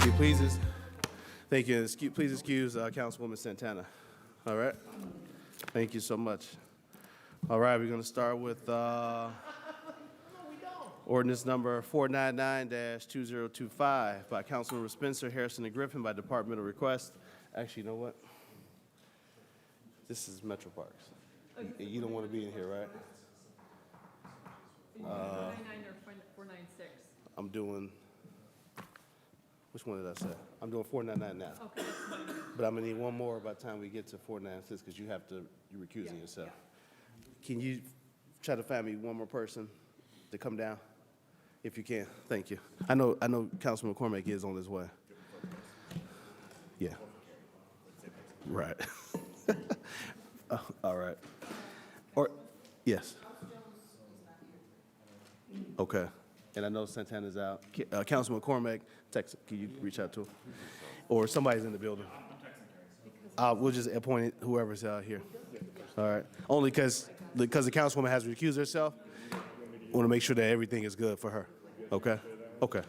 you please. Thank you. Please excuse Councilwoman Santana. All right. Thank you so much. All right, we're going to start with ordinance number 499-2025 by Councilmember Spencer, Harrison, and Griffin by departmental request. Actually, you know what? This is Metro Parks. You don't want to be in here, right? 499 or 496? I'm doing, which one did I say? I'm doing 499 now. Okay, that's fine. But I'm gonna need one more by the time we get to 496 because you're recusing yourself. Can you try to find me one more person to come down? If you can, thank you. I know Councilman McCormick is on his way. Yeah. Right. All right. Or, yes. Okay. And I know Santana's out. Councilman McCormick, text, can you reach out to him? Or somebody's in the building. We'll just appoint whoever's out here. All right. Only because the councilwoman has recused herself. Want to make sure that everything is good for her. Okay? Okay.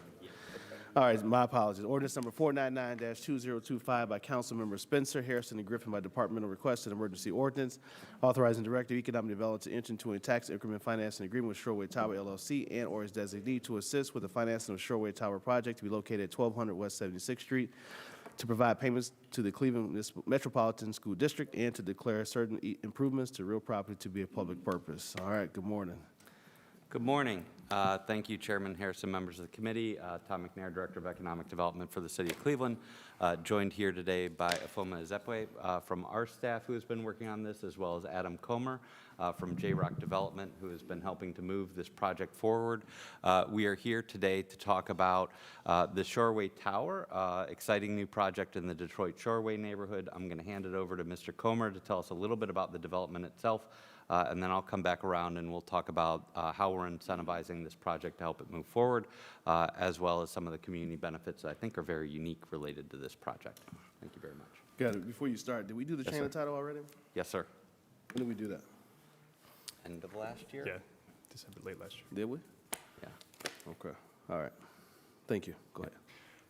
All right, my apologies. Ordinance number 499-2025 by Councilmember Spencer, Harrison, and Griffin by departmental request, an emergency ordinance authorizing Director of Economic Development to enter into a tax increment financing agreement with Shoreway Tower LLC and or its designee to assist with the financing of Shoreway Tower project to be located at 1200 West 76th Street, to provide payments to the Cleveland Metropolitan School District, and to declare certain improvements to real property to be a public purpose. All right, good morning. Good morning. Thank you, Chairman Harrison, members of the committee. Tom McNair, Director of Economic Development for the City of Cleveland, joined here today by Afoma Ezekwe from our staff who has been working on this, as well as Adam Comer from J-Rock Development, who has been helping to move this project forward. We are here today to talk about the Shoreway Tower, exciting new project in the Detroit Shoreway neighborhood. I'm going to hand it over to Mr. Comer to tell us a little bit about the development itself. And then I'll come back around and we'll talk about how we're incentivizing this project to help it move forward, as well as some of the community benefits that I think are very unique related to this project. Thank you very much. Got it. Before you start, did we do the chain of title already? Yes, sir. When did we do that? End of last year? Yeah, December, late last year. Did we? Yeah. Okay. All right. Thank you. Go ahead.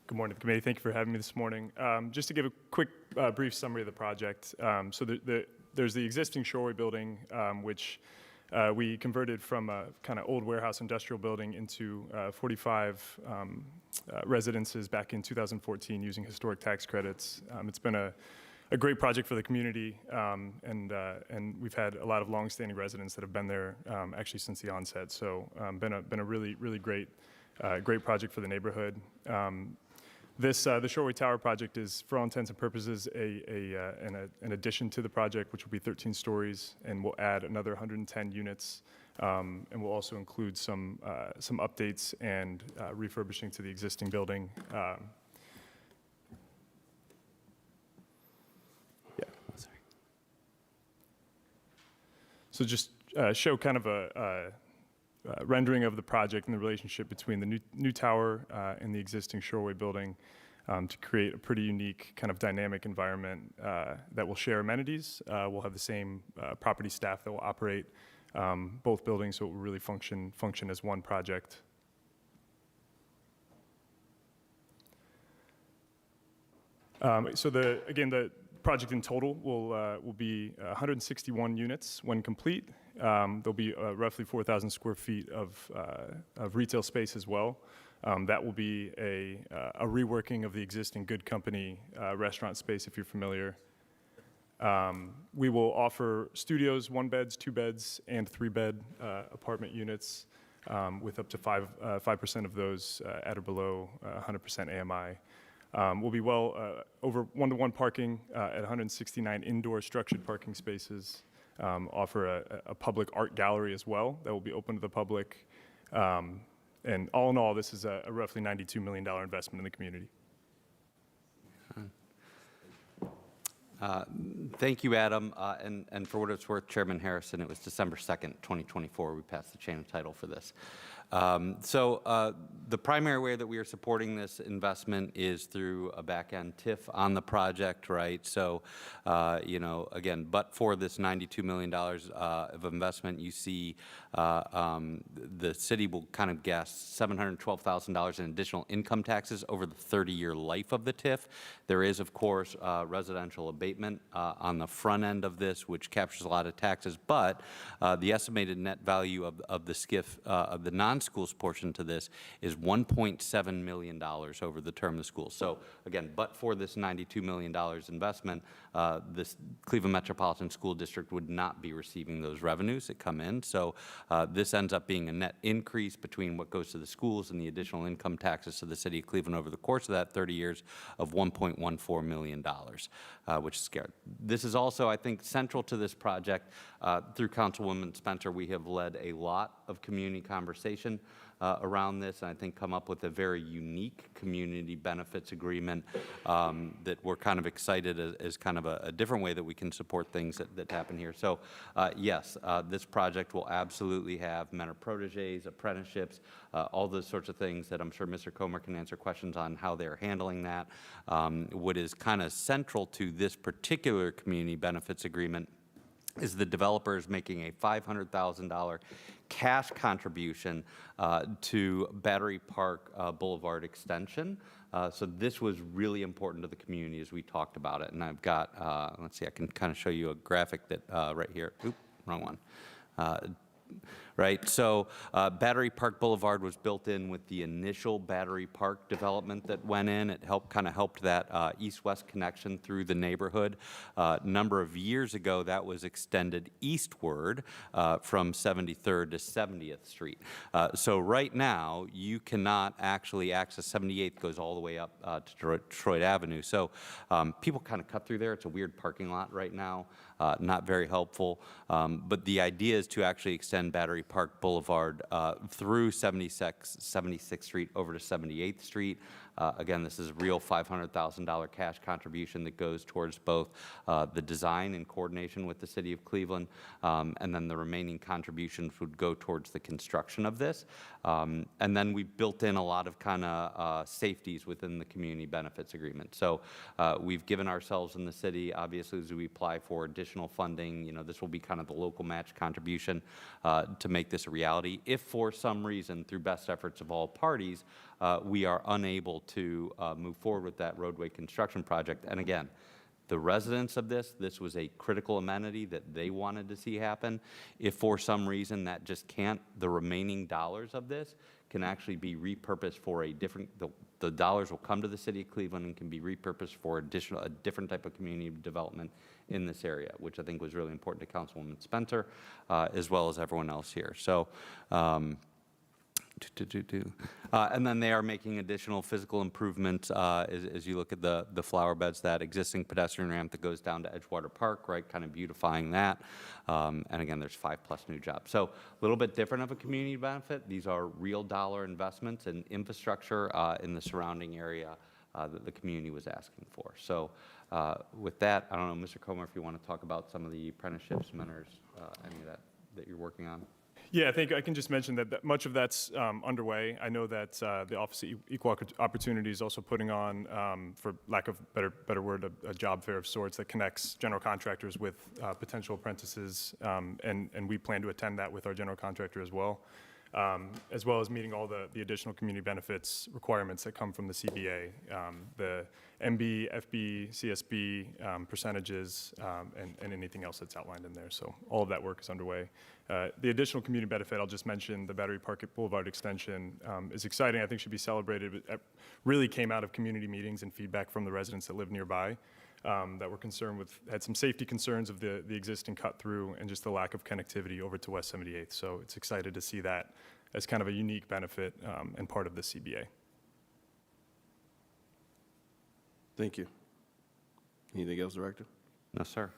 Good morning to the committee. Thank you for having me this morning. Just to give a quick, brief summary of the project. There's the existing Shoreway building, which we converted from a kind of old warehouse industrial building into 45 residences back in 2014 using historic tax credits. It's been a great project for the community, and we've had a lot of longstanding residents that have been there actually since the onset. So been a really great project for the neighborhood. The Shoreway Tower project is, for all intents and purposes, an addition to the project, which will be 13 stories, and will add another 110 units, and will also include some updates and refurbishing to the existing building. So just show kind of a rendering of the project and the relationship between the new tower and the existing Shoreway building to create a pretty unique kind of dynamic environment that will share amenities. We'll have the same property staff that will operate both buildings, so it will really function as one project. Again, the project in total will be 161 units when complete. There'll be roughly 4,000 square feet of retail space as well. That will be a reworking of the existing Good Company restaurant space, if you're familiar. We will offer studios, 1 beds, 2 beds, and 3 bed apartment units with up to 5% of those at or below 100% AMI. We'll be over 1-to-1 parking at 169 indoor structured parking spaces. Offer a public art gallery as well that will be open to the public. And all in all, this is a roughly $92 million investment in the community. Thank you, Adam. And for what it's worth, Chairman Harrison, it was December 2nd, 2024, we passed the chain of title for this. The primary way that we are supporting this investment is through a back-end TIF on the project, right? So, again, but for this $92 million of investment, you see the city will kind of guess $712,000 in additional income taxes over the 30-year life of the TIF. There is, of course, residential abatement on the front end of this, which captures a lot of taxes, but the estimated net value of the SCIF, of the non-schools portion to this, is $1.7 million over the term of the school. So again, but for this $92 million investment, this Cleveland Metropolitan School District would not be receiving those revenues that come in. So this ends up being a net increase between what goes to the schools and the additional income taxes to the city of Cleveland over the course of that 30 years of $1.14 million, which is scary. This is also, I think, central to this project. Through Councilwoman Spencer, we have led a lot of community conversation around this, and I think come up with a very unique community benefits agreement that we're kind of excited as kind of a different way that we can support things that happen here. So yes, this project will absolutely have mentor proteges, apprenticeships, all those sorts of things that I'm sure Mr. Comer can answer questions on how they're handling that. What is kind of central to this particular community benefits agreement is the developer is making a $500,000 cash contribution to Battery Park Boulevard extension. So this was really important to the community as we talked about it. And I've got, let's see, I can kind of show you a graphic that right here. Oop, wrong one. Right, so Battery Park Boulevard was built in with the initial Battery Park development that went in. It kind of helped that east-west connection through the neighborhood. A number of years ago, that was extended eastward from 73rd to 70th Street. So right now, you cannot actually access 78th, goes all the way up to Detroit Avenue. So people kind of cut through there. It's a weird parking lot right now, not very helpful. But the idea is to actually extend Battery Park Boulevard through 76th Street over to 78th Street. Again, this is a real $500,000 cash contribution that goes towards both the design in coordination with the City of Cleveland, and then the remaining contributions would go towards the construction of this. And then we built in a lot of kind of safeties within the community benefits agreement. So we've given ourselves in the city, obviously, as we apply for additional funding, this will be kind of the local match contribution to make this a reality. If for some reason, through best efforts of all parties, we are unable to move forward with that roadway construction project. And again, the residents of this was a critical amenity that they wanted to see happen. If for some reason that just can't, the remaining dollars of this can actually be repurposed for a different, the dollars will come to the City of Cleveland and can be repurposed for a different type of community development in this area, which I think was really important to Councilwoman Spencer, as well as everyone else here. So, and then they are making additional physical improvements as you look at the flower beds, that existing pedestrian ramp that goes down to Edgewater Park, right, kind of beautifying that. And again, there's 5+ new jobs. So a little bit different of a community benefit. These are real dollar investments in infrastructure in the surrounding area that the community was asking for. So with that, I don't know, Mr. Comer, if you want to talk about some of the apprenticeships, mentors, any of that you're working on. Yeah, I think I can just mention that much of that's underway. I know that the Office of Equal Opportunity is also putting on, for lack of better word, a job fair of sorts that connects general contractors with potential apprentices, and we plan to attend that with our general contractor as well as meeting all the additional community benefits requirements that come from the CBA, the MB, FB, CSB percentages, and anything else that's outlined in there. So all of that work is underway. The additional community benefit, I'll just mention, the Battery Park Boulevard extension is exciting. I think should be celebrated. It really came out of community meetings and feedback from the residents that live nearby that were concerned with, had some safety concerns of the existing cut through and just the lack of connectivity over to West 78th. So it's excited to see that as kind of a unique benefit and part of the CBA. Thank you. Anything else, Director? No, sir.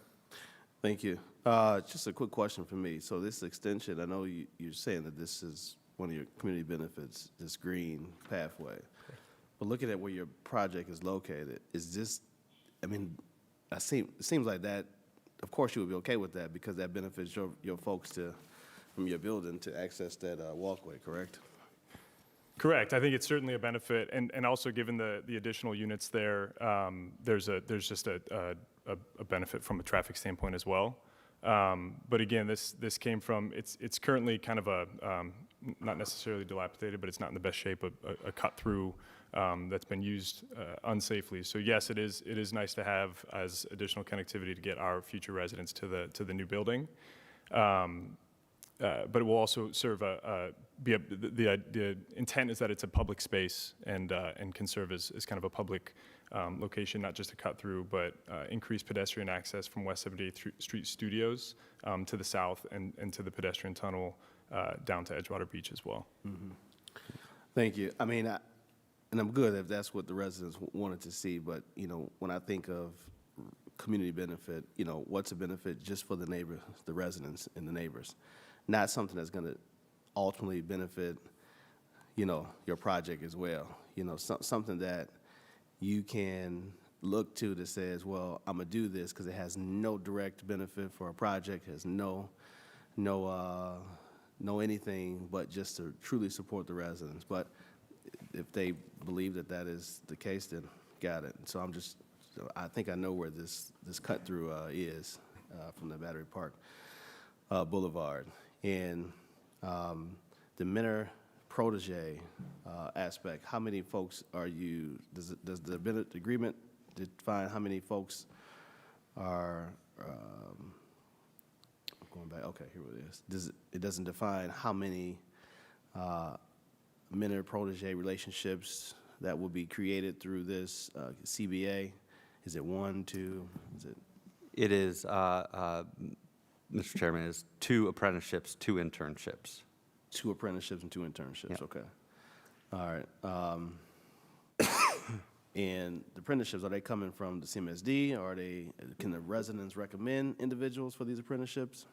Thank you. Just a quick question for me. So this extension, I know you're saying that this is one of your community benefits, this green pathway. But looking at where your project is located, is this, I mean, it seems like that, of course you would be okay with that because that benefits your folks from your building to access that walkway, correct? Correct. I think it's certainly a benefit, and also given the additional units there, there's just a benefit from a traffic standpoint as well. But again, this came from, it's currently kind of a, not necessarily dilapidated, but it's not in the best shape, a cut through that's been used unsafely. So yes, it is nice to have as additional connectivity to get our future residents to the new building. But it will also serve the intent is that it's a public space and can serve as kind of a public location, not just a cut through, but increased pedestrian access from West 78th Street Studios to the south and to the pedestrian tunnel down to Edgewater Beach as well. Thank you. I mean, and I'm good if that's what the residents wanted to see, but, you know, when I think of community benefit, you know, what's a benefit just for the neighbor, the residents and the neighbors, not something that's going to ultimately benefit, you know, your project as well. You know, something that you can look to that says, well, I'm going to do this because it has no direct benefit for a project, has no anything but just to truly support the residents. But if they believe that that is the case, then got it. So I think I know where this cut through is from the Battery Park Boulevard. And the Mentor protege aspect, how many folks are you, does the agreement define how many folks are, going back, okay, here it is. It doesn't define how many mentor protege relationships that will be created through this CBA? Is it 1, 2, is it? It is, Mr. Chairman, is 2 apprenticeships, 2 internships. 2 apprenticeships and 2 internships, Yeah. okay. All right. And the apprenticeships, are they coming from the CMSD, or can the residents recommend individuals for these apprenticeships?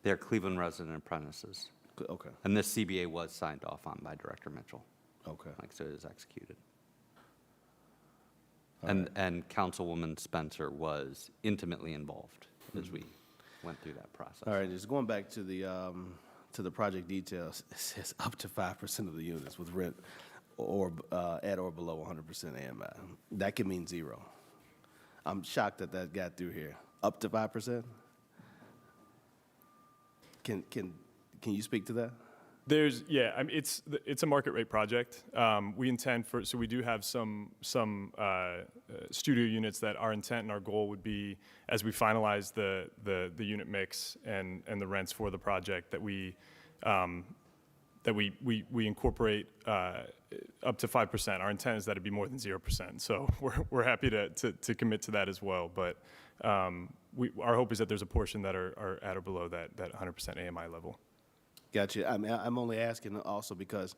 They're Cleveland resident apprentices. Okay, And this CBA was signed off on by Director Mitchell, okay. like, so it is executed. All And Councilwoman Spencer was intimately involved as we went through that process. All right, just going back to the project details, it says up to 5% of the units with rent or at or below 100% AMI. That could mean 0. I'm shocked that got through here. Up to 5%? Can you speak to that? Yeah, I mean, it's a market rate project. We intend for, so we do have some studio units that our intent and our goal would be, as we finalize the unit mix and the rents for the project, that we incorporate up to 5%. Our intent is that it be more than 0%. So we're happy to commit to that as well. But our hope is that there's a portion that are at or below that 100% AMI level. Gotcha. I mean, I'm only asking also because,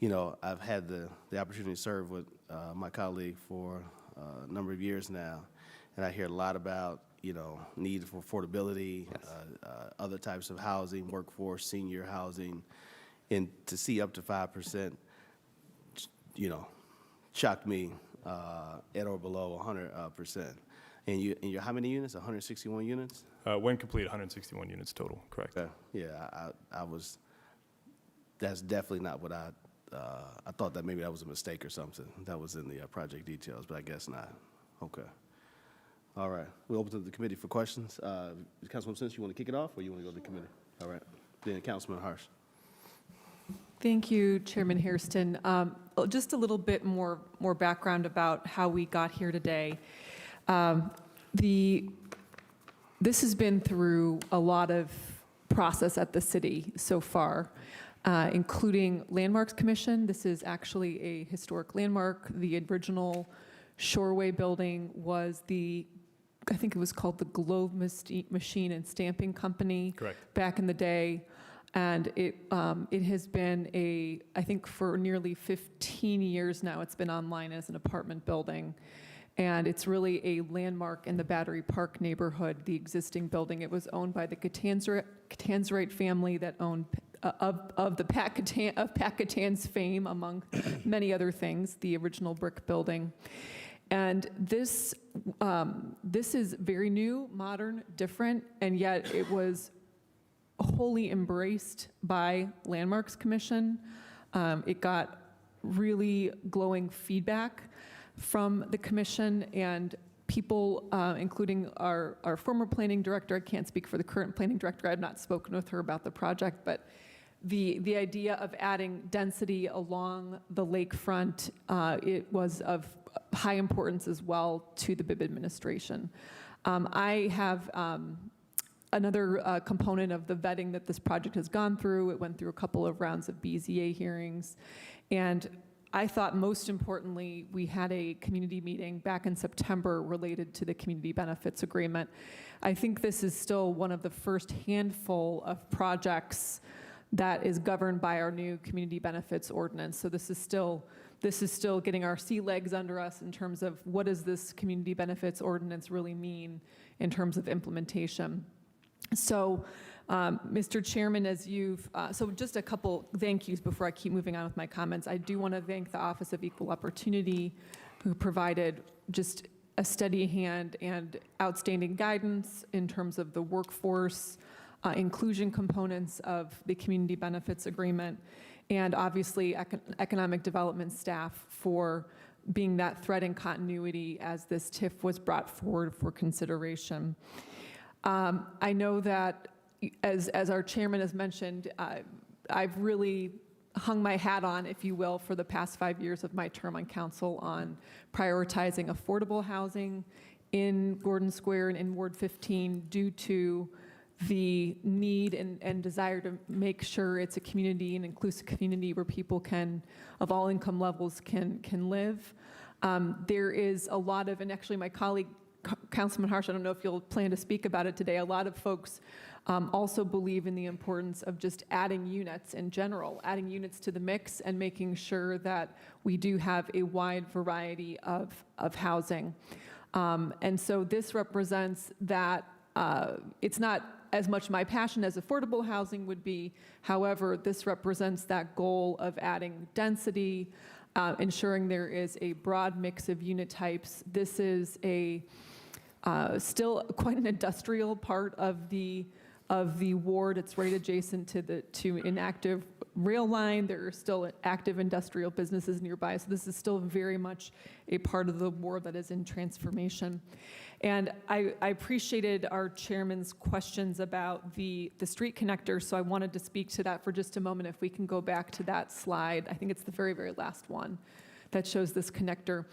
you know, I've had the opportunity to serve with my colleague for a number of years now, and I hear a lot about, you know, need for affordability, other types of housing, workforce, senior housing, and to see up to 5%, you know, shocked me at or below 100%. And you how many units? 161 units? When complete, 161 units total, correct. Yeah, I was, that's definitely not what I thought that maybe that was a mistake or something. That was in the project details, but I guess not. Okay. All right, we'll open to the committee for questions. Councilwoman Simpson, you want to kick it off, or you want to go to the committee? All right, then Councilman Harsh. Thank you, Chairman Hairston. Just a little bit more background about how we got here today. This has been through a lot of process at the city so far, including Landmarks Commission. This is actually a historic landmark. The original Shoreway building was I think it was called the Globe Machine and Stamping Company. Correct. Back in the day. And it has been I think for nearly 15 years now, it's been online as an apartment building. And it's really a landmark in the Battery Park neighborhood, the existing building. It was owned by the Catanzarite family that owned, of Pat Catan's fame, among many other things, the original brick building. And this is very new, modern, different, and yet it was wholly embraced by Landmarks Commission. It got really glowing feedback from the commission and people, including our former planning director. I can't speak for the current planning director. I've not spoken with her about the project, but the idea of adding density along the lakefront, it was of high importance as well to the Bibb administration. I have another component of the vetting that this project has gone through. It went through a couple of rounds of BZA hearings, and I thought most importantly, we had a community meeting back in September related to the community benefits agreement. I think this is still one of the first handful of projects that is governed by our new community benefits ordinance. So this is still getting our sea legs under us in terms of what does this community benefits ordinance really mean in terms of implementation. So, Mr. Chairman, as you've, so just a couple thank yous before I keep moving on with my comments. I do want to thank the Office of Equal Opportunity, who provided just a steady hand and outstanding guidance in terms of the workforce inclusion components of the community benefits agreement, and obviously economic development staff for being that thread and continuity as this TIF was brought forward for consideration. I know that, as our chairman has mentioned, I've really hung my hat on, if you will, for the past 5 years of my term on council on prioritizing affordable housing in Gordon Square and in Ward 15 due to the need and desire to make sure it's a community, an inclusive community where people can, of all income levels, can live. There is a lot of, and actually my colleague, Councilman Harsh, I don't know if you'll plan to speak about it today, a lot of folks also believe in the importance of just adding units in general, adding units to the mix and making sure that we do have a wide variety of housing. And so this represents that it's not as much my passion as affordable housing would be. However, this represents that goal of adding density, ensuring there is a broad mix of unit types. This is a still quite an industrial part of the ward. It's right adjacent to an active rail line. There are still active industrial businesses nearby. So this is still very much a part of the ward that is in transformation. And I appreciated our chairman's questions about the street connector, so I wanted to speak to that for just a moment. If we can go back to that slide, I think it's the very, very last one that shows this connector.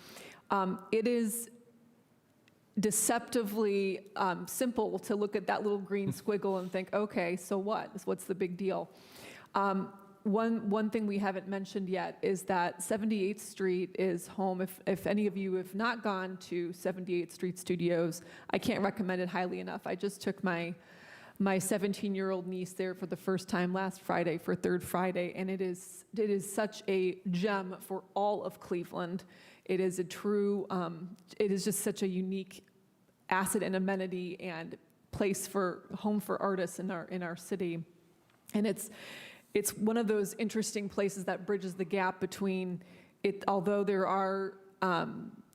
It is deceptively simple to look at that little green squiggle and think, okay, so what? What's the big deal? One thing we haven't mentioned yet is that 78th Street is home. If any of you have not gone to 78th Street Studios, I can't recommend it highly enough. I just took my 17-year-old niece there for the first time last Friday for Third Friday, and it is such a gem for all of Cleveland. It is a true, it is just such a unique asset and amenity and place for home for artists in our city, and it's one of those interesting places that bridges the gap between it. Although there are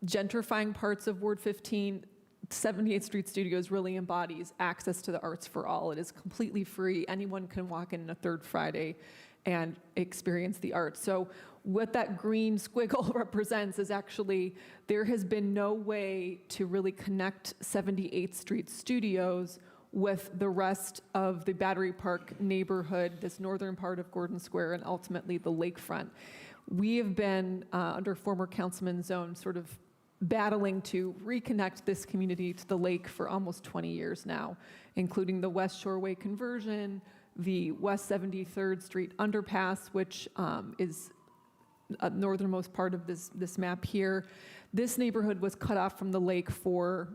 gentrifying parts of Ward 15, 78th Street Studios really embodies access to the arts for all. It is completely free. Anyone can walk in on a Third Friday and experience the arts. So what that green squiggle represents is actually there has been no way to really connect 78th Street Studios with the rest of the Battery Park neighborhood, this northern part of Gordon Square, and ultimately the lakefront. We have been, under former Councilman Zone, sort of battling to reconnect this community to the lake for almost 20 years now, including the West Shoreway conversion, the West 73rd Street underpass, which is a northernmost part of this map here. This neighborhood was cut off from the lake for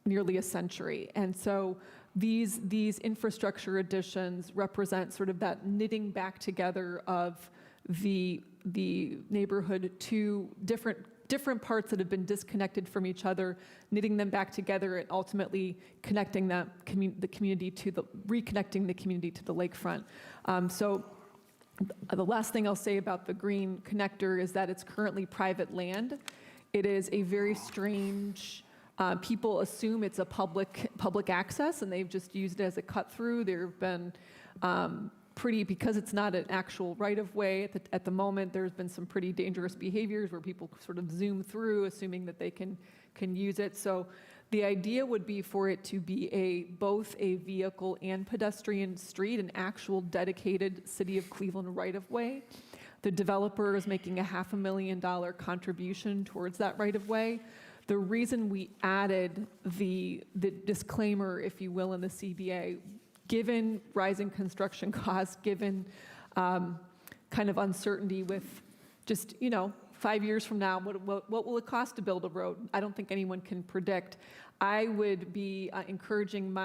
nearly a century, and so these infrastructure additions represent sort of that knitting back together of the neighborhood to different parts that have been disconnected from each other, knitting them back together and ultimately connecting reconnecting the community to the lakefront. So the last thing I'll say about the green connector is that it's currently private land. It is a very strange. People assume it's a public access, and they've just used it as a cut through. There have been because it's not an actual right-of-way at the moment, there's been some pretty dangerous behaviors where people sort of zoom through, assuming that they can use it. So the idea would be for it to be both a vehicle and pedestrian street, an actual dedicated City of Cleveland right-of-way. The developer is making a $500,000 contribution towards that right-of-way. The reason we added the disclaimer, if you will, in the CBA, given rising construction costs, given kind of uncertainty with just, 5 years from now, what will it cost to build a road? I don't think anyone can predict. I would be encouraging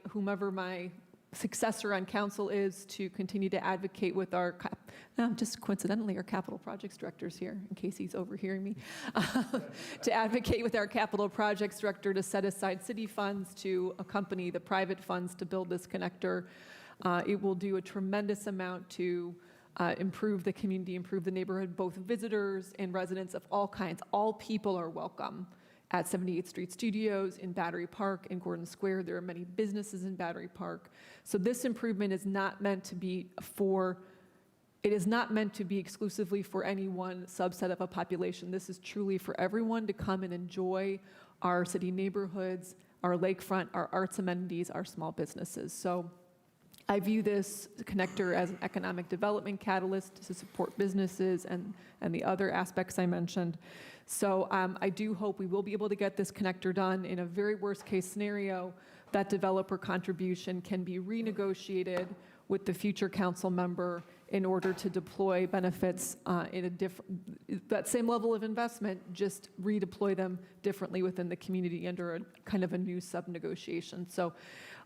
whomever my successor on council is to continue to advocate with just coincidentally, our capital projects director's here, in case he's overhearing me, to advocate with our capital projects director to set aside city funds to accompany the private funds to build this connector. It will do a tremendous amount to improve the community, improve the neighborhood, both visitors and residents of all kinds. All people are welcome at 78th Street Studios, in Battery Park, in Gordon Square. There are many businesses in Battery Park. So this improvement is not meant to be exclusively for any one subset of a population. This is truly for everyone to come and enjoy our city neighborhoods, our lakefront, our arts amenities, our small businesses. So I view this connector as an economic development catalyst to support businesses and the other aspects I mentioned. So I do hope we will be able to get this connector done. In a very worst case scenario, that developer contribution can be renegotiated with the future council member in order to deploy benefits in that same level of investment, just redeploy them differently within the community under a kind of a new sub-negotiation. So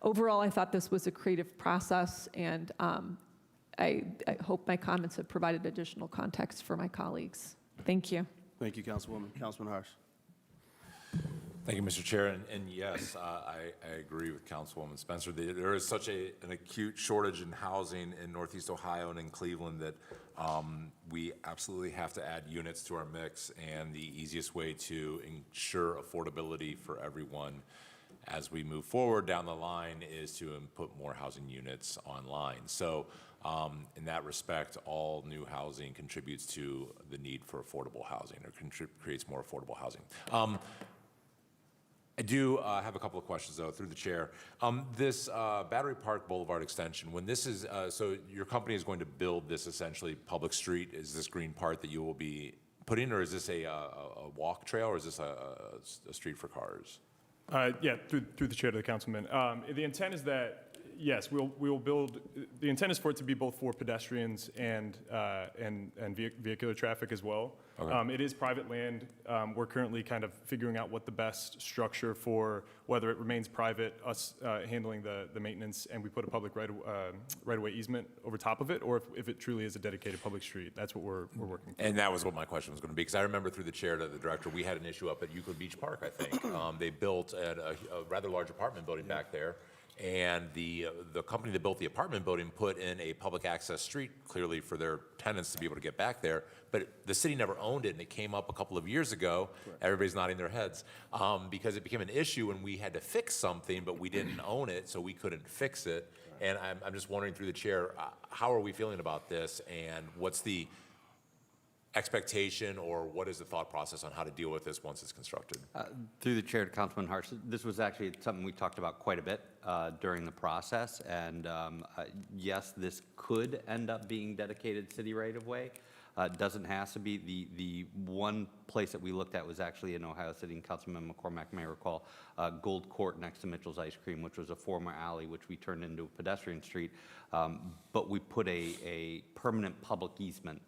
overall, I thought this was a creative process, and I hope my comments have provided additional context for my colleagues. Thank you. Thank you, Councilwoman. Councilman Harsh. Thank you, Mr. Chair. And yes, I agree with Councilwoman Spencer. There is such an acute shortage in housing in Northeast Ohio and in Cleveland that we absolutely have to add units to our mix. And the easiest way to ensure affordability for everyone as we move forward down the line is to put more housing units online. So in that respect, all new housing contributes to the need for affordable housing, or creates more affordable housing. I do have a couple of questions, though, through the chair. This Battery Park Boulevard extension, when this is, so your company is going to build this essentially public street, is this green part that you will be putting, or is this a walk trail, or is this a street for cars? Yeah, through the chair to the councilman. The intent is that, yes, we'll build, the intent is for it to be both for pedestrians and vehicular traffic as well. Okay. It is private land. We're currently kind of figuring out what the best structure for whether it remains private, us handling the maintenance, and we put a public right-of-way easement over top of it, or if it truly is a dedicated public street. That's what we're working through. And that was what my question was going to be, because I remember through the chair to the director, we had an issue up at Euclid Beach Park, I think. They built a rather large apartment building back there. And the company that built the apartment building put in a public access street, clearly for their tenants to be able to get back there. But the city never owned it, and it came up a couple of years ago. Right. Everybody's nodding their heads, because it became an issue when we had to fix something, but we didn't own it, so we couldn't fix it. And I'm just wondering through the chair, how are we feeling about this, and what's the expectation, or what is the thought process on how to deal with this once it's constructed? Through the chair to Councilman Harsh, this was actually something we talked about quite a bit during the process, and yes, this could end up being dedicated city right-of-way. It doesn't have to be. The one place that we looked at was actually in Ohio City, and Councilman McCormack may recall, Gold Court next to Mitchell's Ice Cream, which was a former alley, which we turned into a pedestrian street, but we put a permanent public easement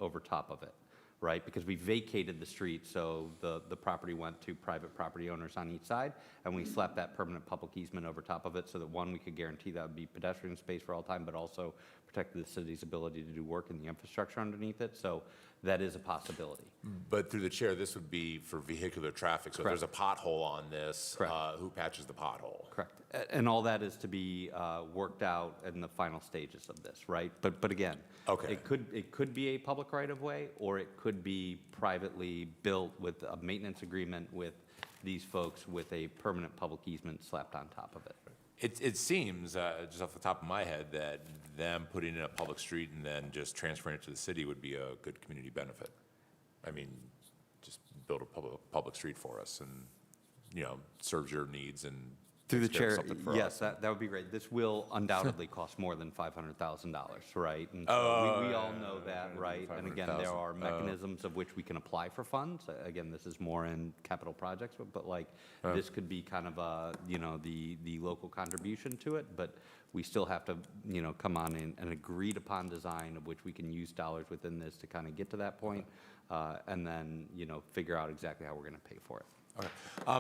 over top of it, right? Because we vacated the street, so the property went to private property owners on each side, and we slapped that permanent public easement over top of it so that, one, we could guarantee that would be pedestrian space for all time, but also protected the city's ability to do work in the infrastructure underneath it. So that is a possibility. But through the chair, this would be for vehicular traffic. So Correct. if there's a pothole on this, who patches the pothole? Correct. And all that is to be worked out in the final stages of this, right? But again, okay. it could be a public right-of-way, or it could be privately built with a maintenance agreement with these folks with a permanent public easement slapped on top of it. It seems, just off the top of my head, that them putting in a public street and then just transferring it to the city would be a good community benefit. I mean, just build a public street for us and, you know, serves your needs and Through the takes care of chair, something for yes, us. that would be great. This will undoubtedly cost more than $500,000, right? And so we all know that, right? And again, there are mechanisms of which we can apply for funds. Again, this is more in capital projects, but like, this could be kind of a, you know, the local contribution to it, but we still have to, you know, come on in an agreed upon design of which we can use dollars within this to kind of get to that point, and then, you know, figure out exactly how we're going to pay for it. Okay.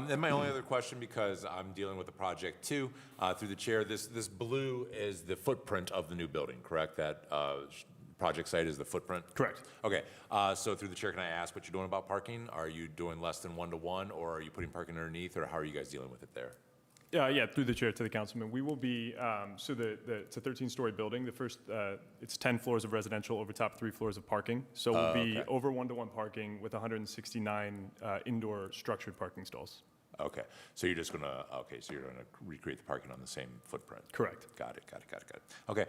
Then my only other question, because I'm dealing with the project too, through the chair, this blue is the footprint of the new building, correct? That project site is the footprint? Correct. Okay, so through the chair, can I ask what you're doing about parking? Are you doing less than 1-to-1, or are you putting parking underneath, or how are you guys dealing with it there? Yeah, through the chair to the councilman. We will be, so it's a 13-story building. The first, it's 10 floors of residential over top 3 floors of parking. So we'll be over 1-to-1 parking with 169 indoor structured parking stalls. Okay, so you're just gonna, so you're gonna recreate the parking on the same footprint? Correct. Got it. Okay,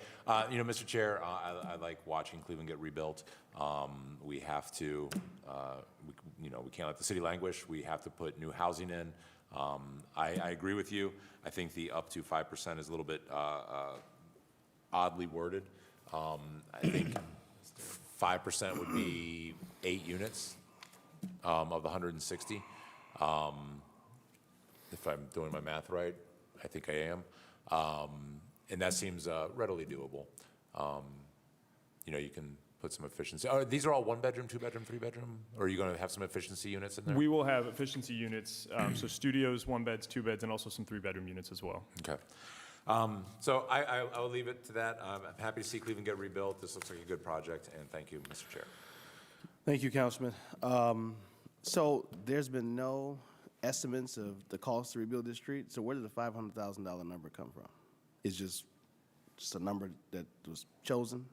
you know, Mr. Chair, I like watching Cleveland get rebuilt. We have to, you know, we can't let the city languish. We have to put new housing in. I agree with you. I think the up to 5% is a little bit oddly worded. I think 5% would be 8 units of the 160. If I'm doing my math right, I think I am. And that seems readily doable. You know, you can put some efficiency. These are all 1-bedroom, 2-bedroom, 3-bedroom? Or are you going to have some efficiency units in there? We will have efficiency units, so studios, 1-beds, 2-beds, and also some 3-bedroom units as well. Okay. So I will leave it to that. I'm happy to see Cleveland get rebuilt. This looks like a good project, and thank you, Mr. Chair. Thank you, Councilman. So there's been no estimates of the cost to rebuild this street. So where did the $500,000 number come from? It's just a number that was chosen?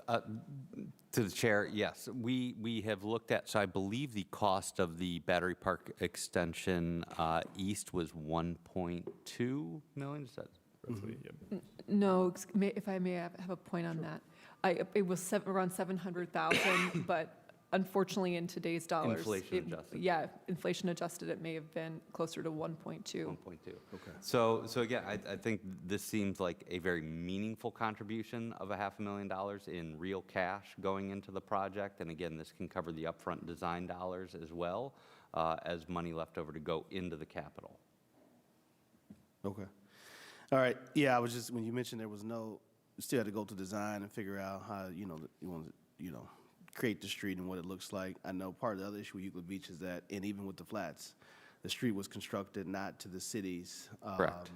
To the chair, yes. We have looked at, so I believe the cost of the Battery Park extension east was 1.2 million, is that? Roughly, yep. No, if I may have a point on that. It was around 700,000, but unfortunately in today's dollars. Inflation adjusted. Yeah, inflation adjusted, it may have been closer to 1.2. 1.2. Okay. So again, I think this seems like a very meaningful contribution of $500,000 in real cash going into the project. And again, this can cover the upfront design dollars as well as money left over to go into the capital. Okay. All right. Yeah, I was just, when you mentioned there was no, you still had to go to design and figure out how, you know, you want to, you know, create the street and what it looks like. I know part of the other issue with Euclid Beach is that, and even with the flats, the street was constructed not to the city's, Correct.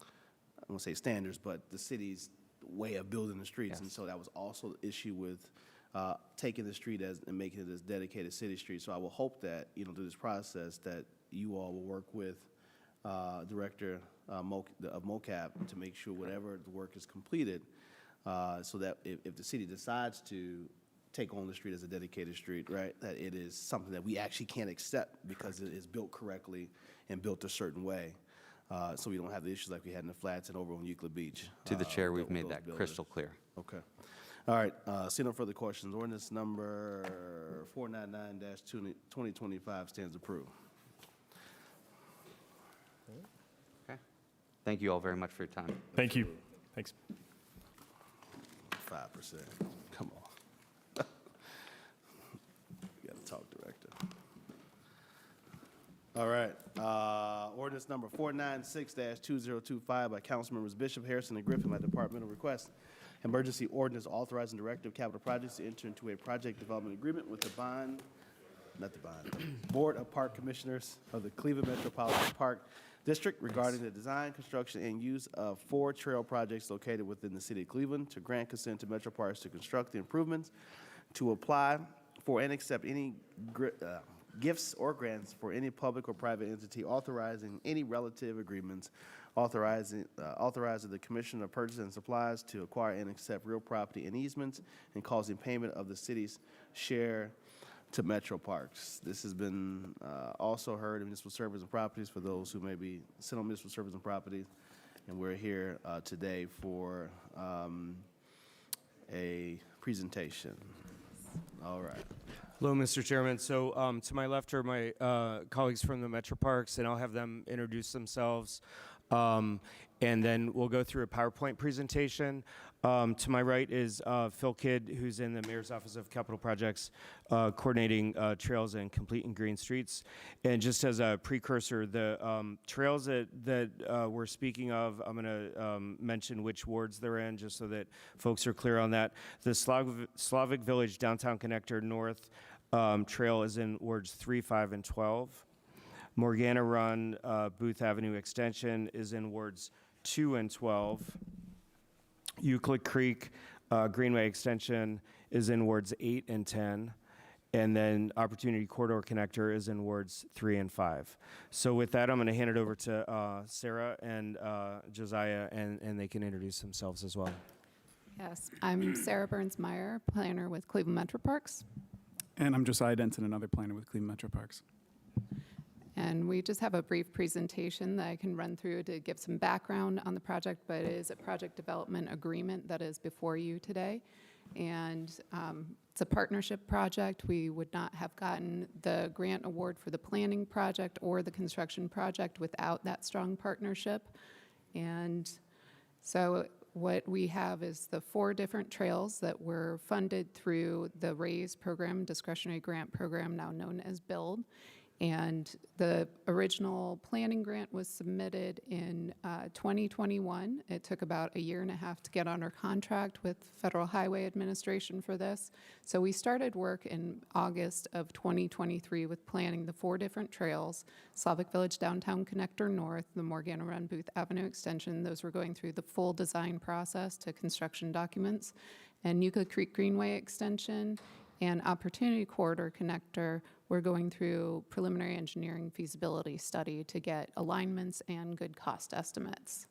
I won't say standards, but the city's way of building the streets. And Yes. so that was also the issue with taking the street as, and making it as dedicated city street. So I will hope that, you know, through this process that you all will work with Director of MOCAP to make sure whatever the work is completed, so that if the city decides to take on the street as a dedicated street, right, that it is something that we actually can accept because it is built correctly and built a certain way. So we don't have the issues like we had in the flats and over on Euclid Beach. To the chair, we've with made those that buildings. crystal clear. Okay. All right, see no further questions. Ordinance number 499-2025 stands approved. Okay. Thank you all very much for your time. Thank you. Thanks. 5%. Come on. You got to talk, Director. All right. Ordinance number 496-2025 by Councilmembers Bishop, Harrison, and Griffin by departmental request. Emergency ordinance authorizing Director of Capital Projects to enter into a project development agreement with the Board of Park Commissioners of the Cleveland Metropolitan Park District regarding the design, construction, and use of 4 trail projects located within the city of Cleveland, to grant consent to Metro Parks to construct the improvements, to apply for and accept any gifts or grants for any public or private entity, authorizing any relative agreements, authorizing the Commissioner of Purchase and Supplies to acquire and accept real property and easements, and causing payment of the city's share to Metro Parks. This has been also heard in municipal services and properties for those who may be sit on municipal services and properties. And we're here today for a presentation. All right. Hello, Mr. Chairman. So to my left are my colleagues from the Metro Parks, and I'll have them introduce themselves. And then we'll go through a PowerPoint presentation. To my right is Phil Kidd, who's in the Mayor's Office of Capital Projects, coordinating trails and completing green streets. And just as a precursor, the trails that we're speaking of, I'm going to mention which wards they're in, just so that folks are clear on that. The Slavic Village Downtown Connector North trail is in wards 3, 5, and 12. Morgana Run Booth Avenue Extension is in wards 2 and 12. Euclid Creek Greenway Extension is in wards 8 and 10. And then Opportunity Corridor Connector is in wards 3 and 5. So with that, I'm going to hand it over to Sarah and Josiah, and they can introduce themselves as well. Yes, I'm Sarah Burns-Meyer, planner with Cleveland Metro Parks. And I'm Josiah Denton, another planner with Cleveland Metro Parks. And we just have a brief presentation that I can run through to give some background on the project, but it is a project development agreement that is before you today. And it's a partnership project. We would not have gotten the grant award for the planning project or the construction project without that strong partnership. And so what we have is the 4 different trails that were funded through the RAISE program, discretionary grant program, now known as BUILD. And the original planning grant was submitted in 2021. It took about a year and a half to get under contract with Federal Highway Administration for this. So we started work in August of 2023 with planning the 4 different trails: Slavic Village Downtown Connector North, the Morgana Run Booth Avenue Extension. Those were going through the full design process to construction documents. And Euclid Creek Greenway Extension and Opportunity Corridor Connector, we're going through preliminary engineering feasibility study to get alignments and good cost estimates.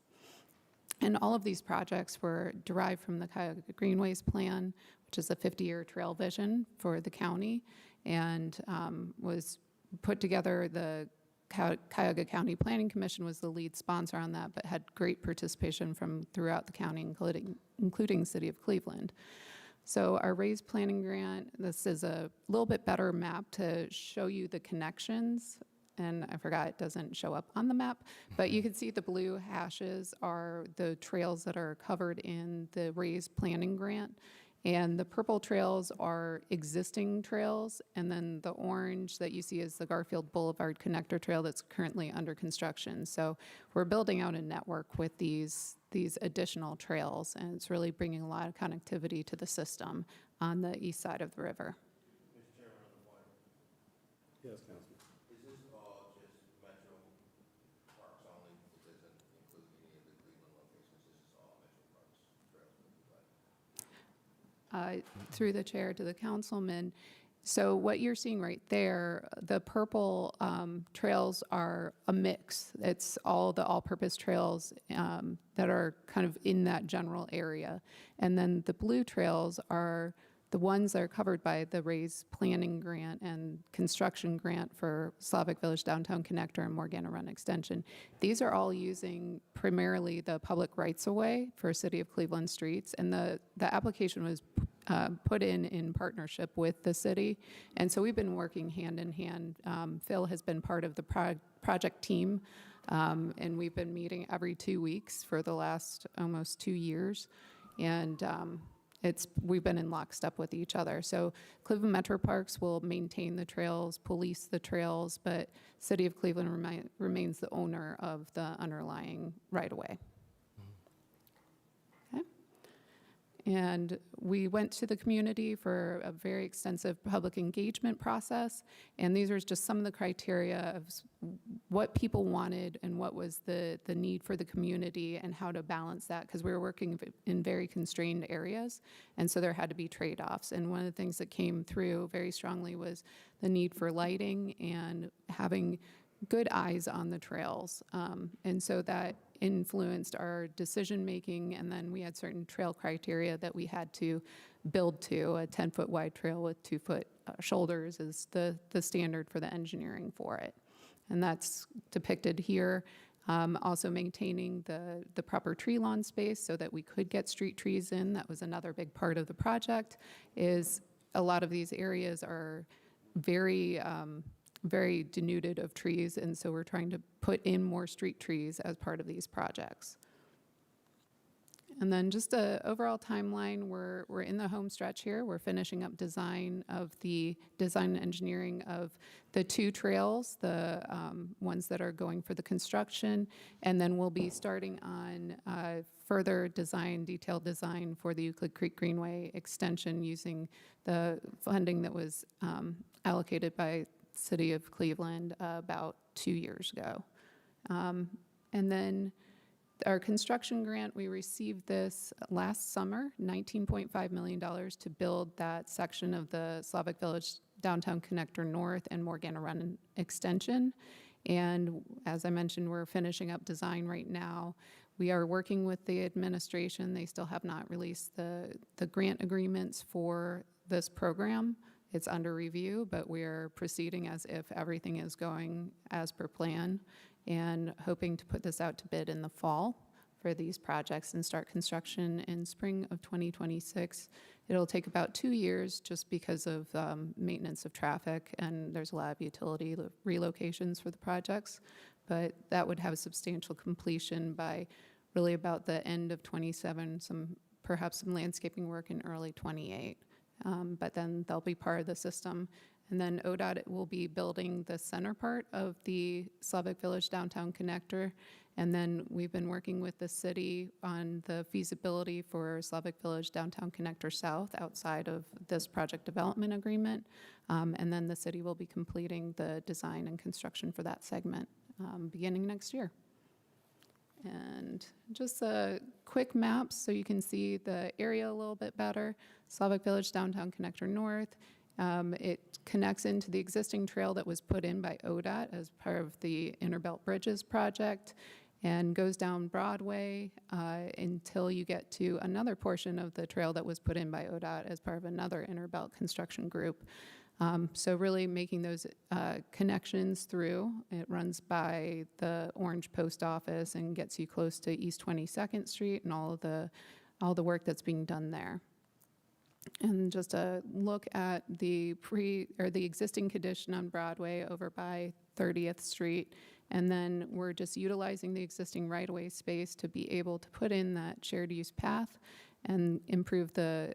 And all of these projects were derived from the Cuyahoga Greenways Plan, which is a 50-year trail vision for the county, and was put together. The Cuyahoga County Planning Commission was the lead sponsor on that, but had great participation from throughout the county, including City of Cleveland. So our RAISE planning grant, this is a little bit better map to show you the connections. And I forgot it doesn't show up on the map, but you can see the blue hashes are the trails that are covered in the RAISE planning grant. And the purple trails are existing trails, and then the orange that you see is the Garfield Boulevard Connector Trail that's currently under construction. So we're building out a network with these additional trails, and it's really bringing a lot of connectivity to the system on the east side of the river. Mr. Chairman, on the point. Yes, Councilman. Is this all just Metro Parks only? It doesn't include any of the Cleveland locations? This is all Metro Parks trails that we like? Through the chair to the councilman. So what you're seeing right there, the purple trails are a mix. It's all the all-purpose trails that are kind of in that general area. And then the blue trails are the ones that are covered by the RAISE planning grant and construction grant for Slavic Village Downtown Connector and Morgana Run Extension. These are all using primarily the public rights-of-way for City of Cleveland streets, and the application was put in partnership with the city. And so we've been working hand in hand. Phil has been part of the project team, and we've been meeting every 2 weeks for the last almost 2 years. And we've been in lockstep with each other. So Cleveland Metro Parks will maintain the trails, police the trails, but City of Cleveland remains the owner of the underlying right-of-way. And we went to the community for a very extensive public engagement process. And these are just some of the criteria of what people wanted and what was the need for the community and how to balance that, because we were working in very constrained areas. And so there had to be trade-offs. And one of the things that came through very strongly was the need for lighting and having good eyes on the trails. And so that influenced our decision-making. And then we had certain trail criteria that we had to build to. A 10-foot wide trail with 2-foot shoulders is the standard for the engineering for it. And that's depicted here. Also maintaining the proper tree lawn space so that we could get street trees in. That was another big part of the project, is a lot of these areas are very, very denuded of trees, and so we're trying to put in more street trees as part of these projects. And then just a overall timeline, we're in the home stretch here. We're finishing up design and engineering of the 2 trails, the ones that are going for the construction, and then we'll be starting on further design, detailed design for the Euclid Creek Greenway extension using the funding that was allocated by City of Cleveland about 2 years ago. And then our construction grant, we received this last summer, $19.5 million to build that section of the Slavic Village Downtown Connector North and Morgana Run extension. And as I mentioned, we're finishing up design right now. We are working with the administration. They still have not released the grant agreements for this program. It's under review, but we are proceeding as if everything is going as per plan, and hoping to put this out to bid in the fall for these projects and start construction in spring of 2026. It'll take about 2 years just because of maintenance of traffic, and there's a lot of utility relocations for the projects, but that would have a substantial completion by really about the end of 27, perhaps some landscaping work in early 28. But then they'll be part of the system. And then ODOT will be building the center part of the Slavic Village Downtown Connector. And then we've been working with the city on the feasibility for Slavic Village Downtown Connector South outside of this project development agreement. And then the city will be completing the design and construction for that segment beginning next year. And just a quick map so you can see the area a little bit better. Slavic Village Downtown Connector North. It connects into the existing trail that was put in by ODOT as part of the Interbelt Bridges project, and goes down Broadway until you get to another portion of the trail that was put in by ODOT as part of another Interbelt construction group. So really making those connections through. It runs by the Orange Post Office and gets you close to East 22nd Street and all the work that's being done there. And just a look at the existing condition on Broadway over by 30th Street. And then we're just utilizing the existing right-of-way space to be able to put in that shared use path and improve the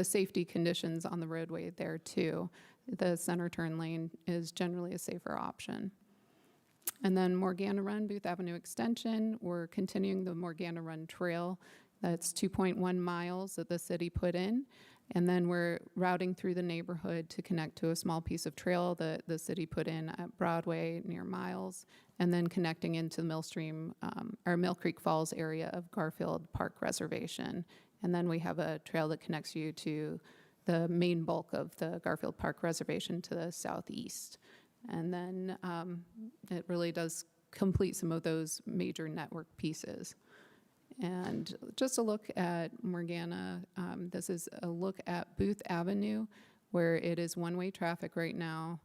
safety conditions on the roadway there too. The center turn lane is generally a safer option. And then Morgana Run, Booth Avenue Extension, we're continuing the Morgana Run Trail. That's 2.1 miles that the city put in. And then we're routing through the neighborhood to connect to a small piece of trail that the city put in at Broadway near Miles, and then connecting into Mill Creek Falls area of Garfield Park Reservation. And then we have a trail that connects you to the main bulk of the Garfield Park Reservation to the southeast. And then it really does complete some of those major network pieces. And just a look at Morgana, this is a look at Booth Avenue, where it is one-way traffic right now.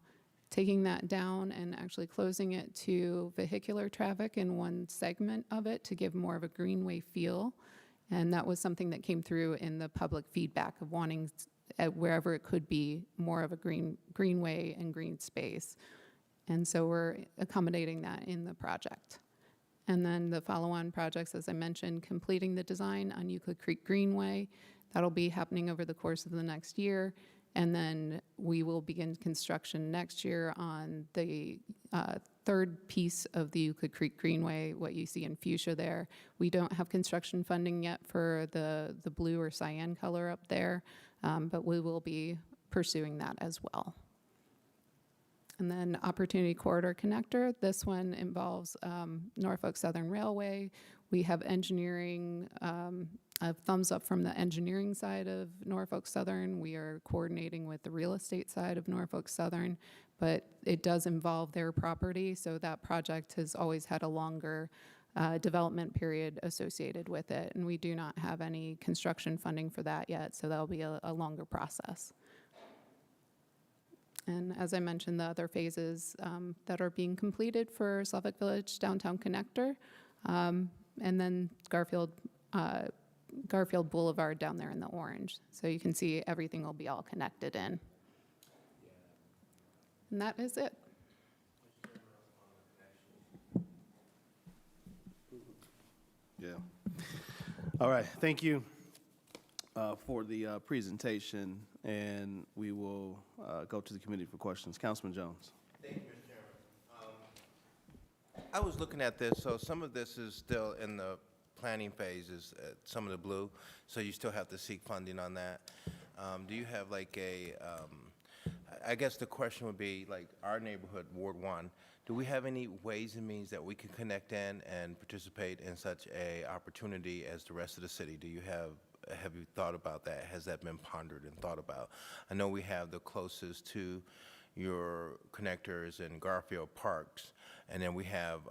Taking that down and actually closing it to vehicular traffic in one segment of it to give more of a greenway feel. And that was something that came through in the public feedback of wanting, wherever it could be, more of a greenway and green space. And so we're accommodating that in the project. And then the follow-on projects, as I mentioned, completing the design on Euclid Creek Greenway. That'll be happening over the course of the next year. And then we will begin construction next year on the third piece of the Euclid Creek Greenway, what you see in fuchsia there. We don't have construction funding yet for the blue or cyan color up there, but we will be pursuing that as well. And then Opportunity Corridor Connector. This one involves Norfolk Southern Railway. We have engineering, a thumbs up from the engineering side of Norfolk Southern. We are coordinating with the real estate side of Norfolk Southern, but it does involve their property, so that project has always had a longer development period associated with it. And we do not have any construction funding for that yet, so that'll be a longer process. And as I mentioned, the other phases that are being completed for Suffolk Village Downtown Connector, and then Garfield Boulevard down there in the orange. So you can see everything will be all connected in. And that is it. Yeah. All right, thank you for the presentation, and we will go to the committee for questions. Councilman Jones. Thank you, Mr. Chairman. I was looking at this, so some of this is still in the planning phases, some of the blue, so you still have to seek funding on that. Do you have like I guess the question would be, like, our neighborhood, Ward 1, do we have any ways and means that we can connect in and participate in such a opportunity as the rest of the city? Do you have you thought about that? Has that been pondered and thought about? I know we have the closest to your connectors in Garfield Parks, and then we have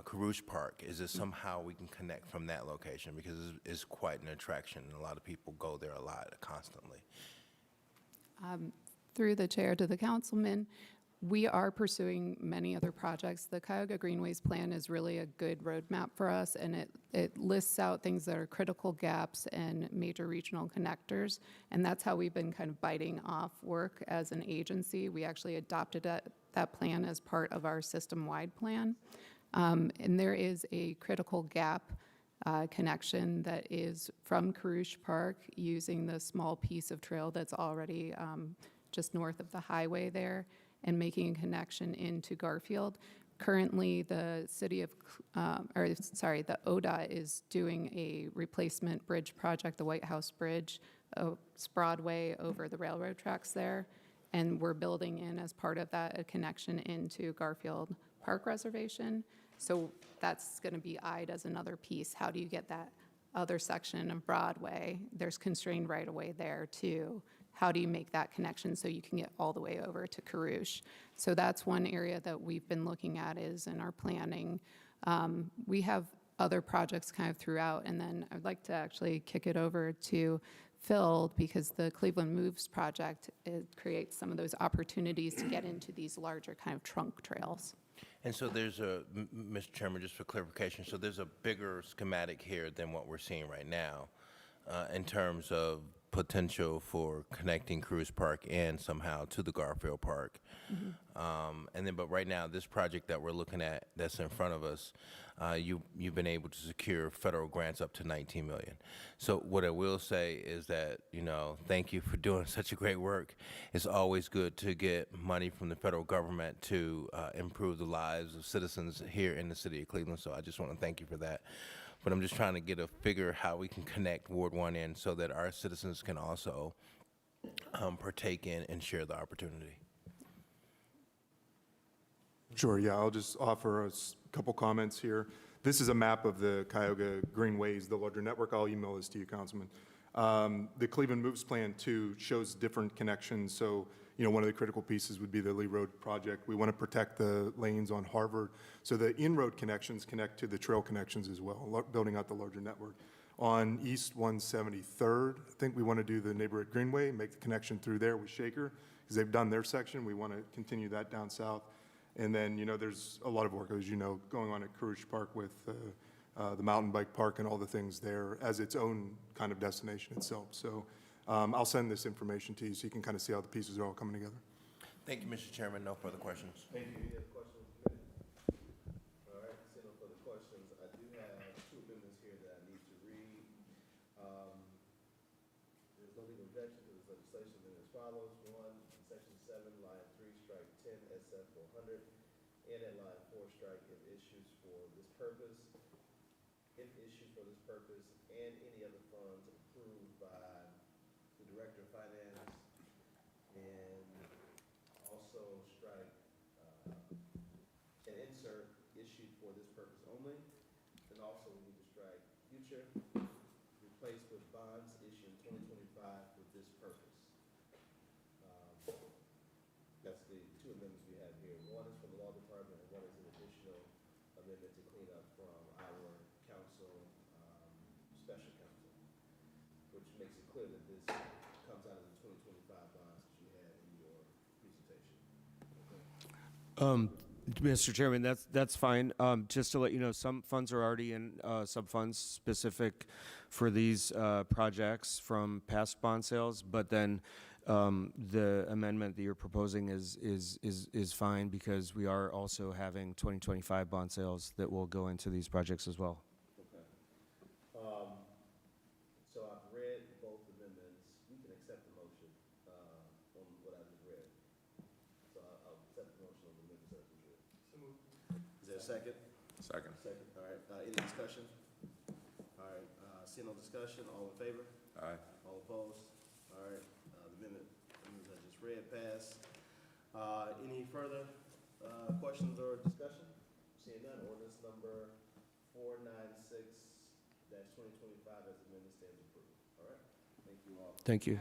Carouge Park. Is there somehow we can connect from that location? Because it's quite an attraction, and a lot of people go there a lot, constantly. Through the chair to the councilman, we are pursuing many other projects. The Cuyahoga Greenways plan is really a good roadmap for us, and it lists out things that are critical gaps and major regional connectors, and that's how we've been kind of biting off work as an agency. We actually adopted that plan as part of our system-wide plan, and there is a critical gap connection that is from Carouge Park using the small piece of trail that's already just north of the highway there, and making a connection into Garfield. Currently, the the ODOT is doing a replacement bridge project, the White House Bridge, Broadway over the railroad tracks there, and we're building in, as part of that, a connection into Garfield Park Reservation. So that's going to be eyed as another piece. How do you get that other section of Broadway? There's constrained right-of-way there, too. How do you make that connection so you can get all the way over to Carouge? So that's one area that we've been looking at, is in our planning. We have other projects kind of throughout, and then I'd like to actually kick it over to Phil, because the Cleveland Moves project, it creates some of those opportunities to get into these larger kind of trunk trails. And so there's Mr. Chairman, just for clarification, so there's a bigger schematic here than what we're seeing right now in terms of potential for connecting Carouge Park and somehow to the Garfield Park. And then, but right now, this project that we're looking at that's in front of us, you've been able to secure federal grants up to $19 million. So what I will say is that, thank you for doing such a great work. It's always good to get money from the federal government to improve the lives of citizens here in the city of Cleveland. So I just want to thank you for that. But I'm just trying to get a figure how we can connect Ward 1 in so that our citizens can also partake in and share the opportunity. Sure, yeah, I'll just offer a couple comments here. This is a map of the Cuyahoga Greenways, the larger network. I'll email this to you, Councilman. The Cleveland Moves Plan, too, shows different connections. So, one of the critical pieces would be the Lee Road project. We want to protect the lanes on Harvard. So the in-road connections connect to the trail connections as well, building out the larger network. On East 173rd, I think we want to do the neighborhood Greenway, make the connection through there with Shaker, because they've done their section. We want to continue that down south. And then, there's a lot of work, as you know, going on at Carouge Park with the mountain bike park and all the things there as its own kind of destination itself. So I'll send this information to you so you can kind of see how the pieces are all coming together. Thank you, Mr. Chairman. No further questions. Thank you. Any other questions? All right, seeing no further questions, I do have two amendments here that I need to read. There's no legal objection to this legislation, and as follows. One, section 7, line 3, strike 10, SF 400, and at line 4, strike if issues for this purpose, and any other funds approved by the Director of Finance, and also strike and insert issued for this purpose only. And also we need to strike future, replace with bonds issued in 2025 for this purpose. That's the two amendments we have here. One is from the Law Department, and one is an additional amendment amendment to clean up from our council, special counsel, which makes it clear that this comes out of the 2025 bonds that you had in your presentation. Mr. Chairman, that's fine. Just to let you know, some funds are already in sub-funds specific for these projects from past bond sales, but then the amendment that you're proposing is fine because we are also having 2025 bond sales that will go into these projects as well. Okay. So I've read both amendments. We can accept the motion on what I just read. So I'll accept the motion on the amendments that I just read. Is there a second? Second. Second, all right. Any discussion? All right, seeing no discussion, all in favor? Aye. All opposed? All right, the amendments I just read pass. Any further questions or discussion? Seeing none, ordinance number 496-2025 as amended stands approved. All right, thank you all. Thank you.